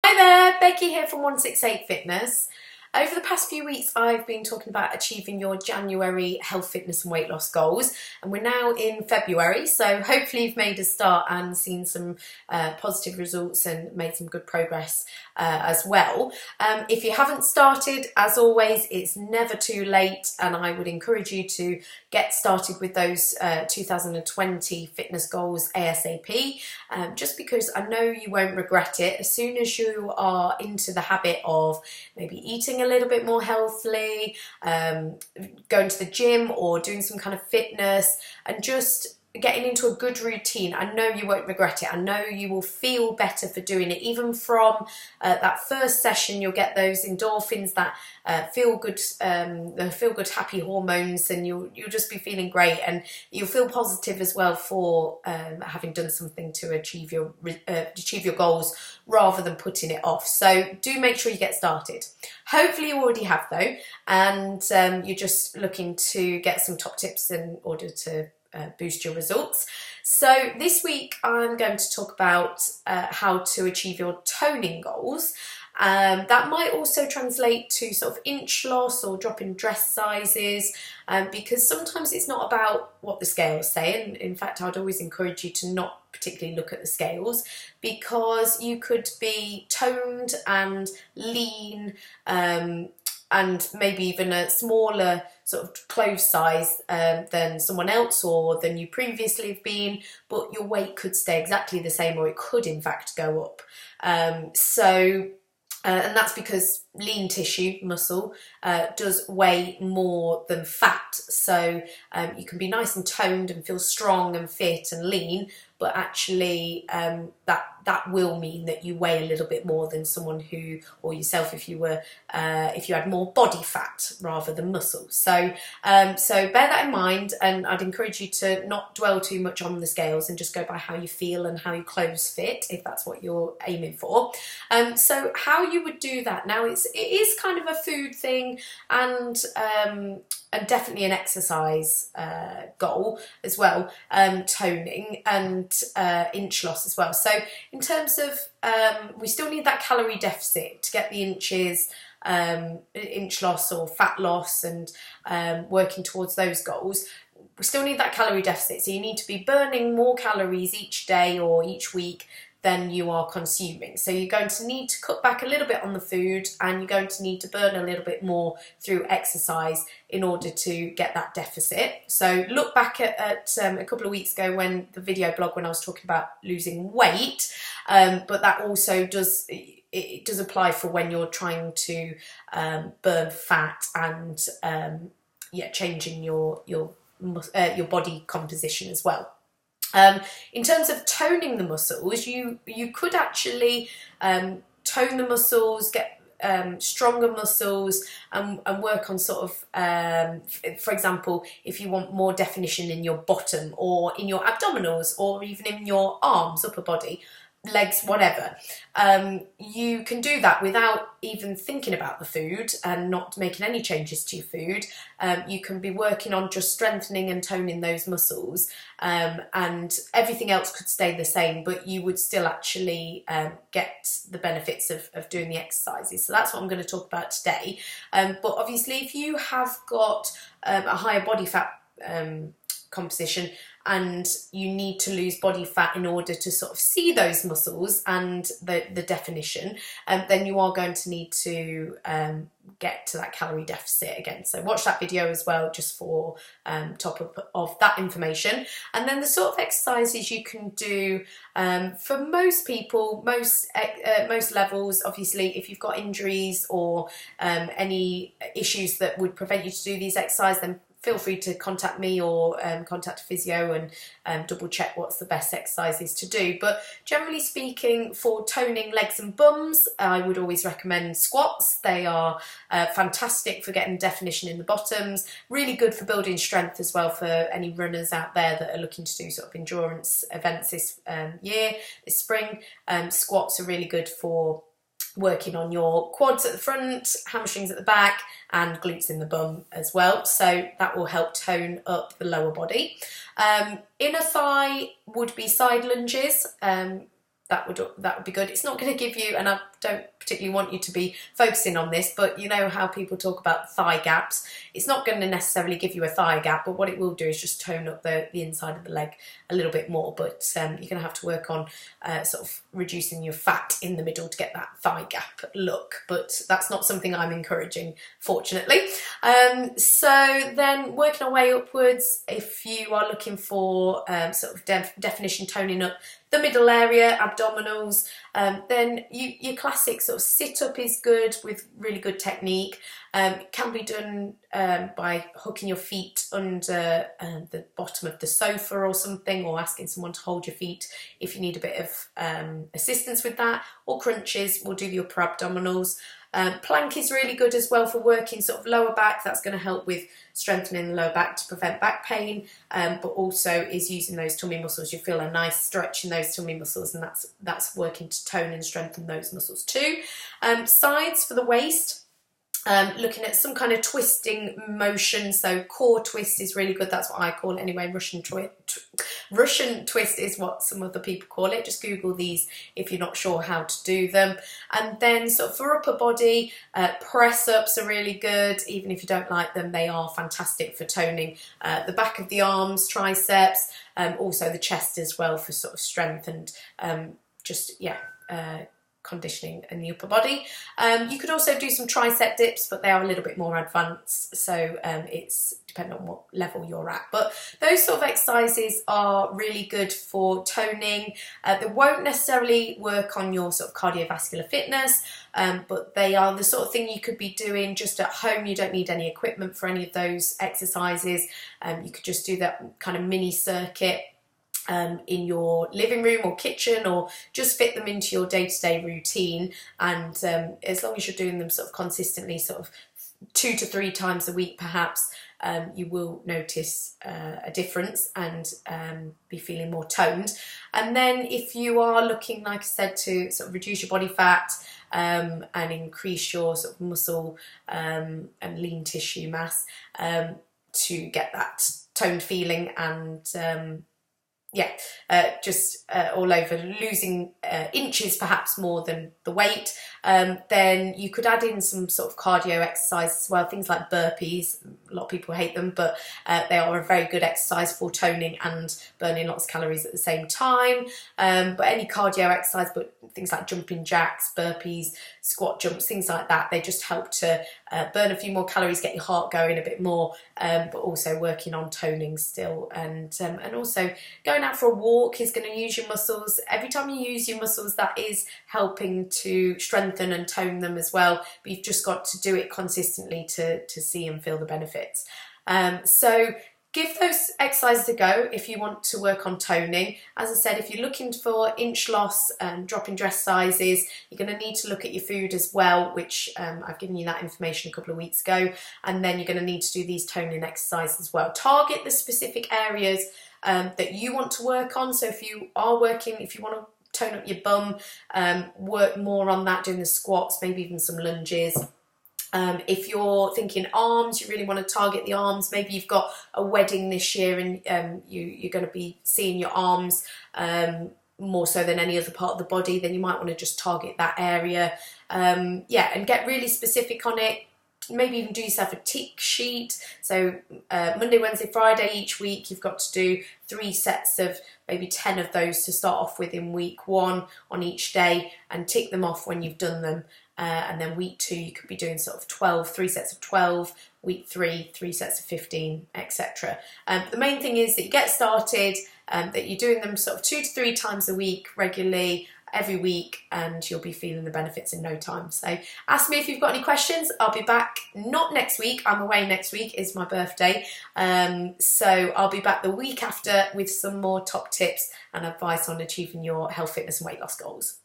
Hi there, Becky here from 168 Fitness. Over the past few weeks I've been talking about achieving your January health, fitness and weight loss goals, and we're now in February, so hopefully you've made a start and seen some positive results and made some good progress as well. If you haven't started, as always, it's never too late, and I would encourage you to get started with those 2020 fitness goals ASAP, just because I know you won't regret it. As soon as you are into the habit of maybe eating a little bit more healthily, going to the gym or doing some kind of fitness and just getting into a good routine, I know you won't regret it. I know you will feel better for doing it. Even from that first session, you'll get those endorphins, that feel good happy hormones, and you'll just be feeling great, and you'll feel positive as well for having done something to achieve your goals rather than putting it off. So do make sure you get started. Hopefully you already have though, and you're just looking to get some top tips in order to boost your results. So this week I'm going to talk about how to achieve your toning goals. That might also translate to sort of inch loss or drop in dress sizes, because sometimes it's not about what the scales say, and in fact I'd always encourage you to not particularly look at the scales, because you could be toned and lean, and maybe even a smaller sort of clothes size than someone else or than you previously have been, but your weight could stay exactly the same, or it could in fact go up. And that's because lean tissue, muscle, does weigh more than fat. So you can be nice and toned and feel strong and fit and lean, but actually that will mean that you weigh a little bit more than someone who, or yourself if you had more body fat rather than muscle. So bear that in mind, and I'd encourage you to not dwell too much on the scales and just go by how you feel and how your clothes fit, if that's what you're aiming for. So how you would do that now, it is kind of a food thing, and definitely an exercise goal as well, toning and inch loss as well. So in terms of, we still need that calorie deficit to get the inch loss or fat loss, and working towards those goals. We still need that calorie deficit, so you need to be burning more calories each day or each week than you are consuming. So you're going to need to cut back a little bit on the food, and you're going to need to burn a little bit more through exercise in order to get that deficit. So look back at a couple of weeks ago when the video blog, when I was talking about losing weight, but that also does apply for when you're trying to burn fat and changing your body composition as well. In terms of toning the muscles, you could actually tone the muscles, get stronger muscles, and work on sort of, for example, if you want more definition in your bottom or in your abdominals or even in your arms, upper body, legs, whatever, you can do that without even thinking about the food and not making any changes to your food. You can be working on just strengthening and toning those muscles, and everything else could stay the same, but you would still actually get the benefits of doing the exercises. So that's what I'm going to talk about today. But obviously if you have got a higher body fat composition, and you need to lose body fat in order to sort of see those muscles and the definition, then you are going to need to get to that calorie deficit again. So watch that video as well, just for top of that information. And then the sort of exercises you can do for most people, most levels. Obviously, if you've got injuries or any issues that would prevent you to do these exercises, then feel free to contact me or contact a physio and double check what's the best exercises to do. But generally speaking, for toning legs and bums, I would always recommend squats. They are fantastic for getting definition in the bottoms, really good for building strength as well for any runners out there that are looking to do sort of endurance events this spring. Squats are really good for working on your quads at the front, hamstrings at the back, and glutes in the bum as well. So that will help tone up the lower body. Inner thigh would be side lunges. that would be good. It's not going to give you, and I don't particularly want you to be focusing on this, but you know how people talk about thigh gaps. It's not going to necessarily give you a thigh gap, but what it will do is just tone up the inside of the leg a little bit more. But you're going to have to work on sort of reducing your fat in the middle to get that thigh gap look. But that's not something I'm encouraging, fortunately. So then working our way upwards, if you are looking for sort of definition, toning up the middle area, abdominals, then your classic sort of sit up is good with really good technique. It can be done by hooking your feet under the bottom of the sofa or something, or asking someone to hold your feet if you need a bit of assistance with that, or crunches will do the upper abdominals. Plank is really good as well for working sort of lower back. That's going to help with strengthening the lower back to prevent back pain, but also is using those tummy muscles. You feel a nice stretch in those tummy muscles, and that's working to tone and strengthen those muscles too. Sides for the waist. Looking at some kind of twisting motion, so core twist is really good. That's what I call it anyway. Russian twist is what some other people call it. Just Google these if you're not sure how to do them. And then sort of for upper body, press ups are really good. Even if you don't like them, they are fantastic for toning the back of the arms, triceps, also the chest as well for sort of strength and conditioning in the upper body. You could also do some tricep dips, but they are a little bit more advanced, so it's depending on what level you're at. But those sort of exercises are really good for toning. They won't necessarily work on your sort of cardiovascular fitness, but they are the sort of thing you could be doing just at home. You don't need any equipment for any of those exercises. You could just do that kind of mini circuit in your living room or kitchen, or just fit them into your day-to-day routine. And as long as you're doing them sort of consistently, sort of 2 to 3 times a week perhaps, you will notice a difference and be feeling more toned. And then if you are looking, like I said, to sort of reduce your body fat and increase your sort of muscle and lean tissue mass, to get that toned feeling and all over, losing inches perhaps more than the weight, then you could add in some sort of cardio exercise as well, things like burpees. A lot of people hate them, but they are a very good exercise for toning and burning lots of calories at the same time. But any cardio exercise, but things like jumping jacks, burpees, squat jumps, things like that, they just help to burn a few more calories, get your heart going a bit more, but also working on toning still. And also going out for a walk is going to use your muscles. Every time you use your muscles, that is helping to strengthen and tone them as well, but you've just got to do it consistently to see and feel the benefits. So give those exercises a go if you want to work on toning. As I said, if you're looking for inch loss and dropping dress sizes, you're going to need to look at your food as well, which I've given you that information a couple of weeks ago. And then you're going to need to do these toning exercises as well. Target the specific areas that you want to work on. So if you want to tone up your bum, work more on that, doing the squats, maybe even some lunges. If you're thinking arms, you really want to target the arms. Maybe you've got a wedding this year and you're going to be seeing your arms more so than any other part of the body, then you might want to just target that area. And get really specific on it. Maybe even do yourself a tick sheet. So Monday, Wednesday, Friday each week, you've got to do 3 sets of maybe 10 of those to start off with in week 1 on each day, and tick them off when you've done them. And then week 2, you could be doing sort of 3 sets of 12, week 3, 3 sets of 15, etc. The main thing is that you get started, that you're doing them sort of 2 to 3 times a week regularly, every week, and you'll be feeling the benefits in no time. So ask me if you've got any questions. I'll be back not next week. I'm away next week. It's my birthday. So I'll be back the week after with some more top tips and advice on achieving your health, fitness and weight loss goals.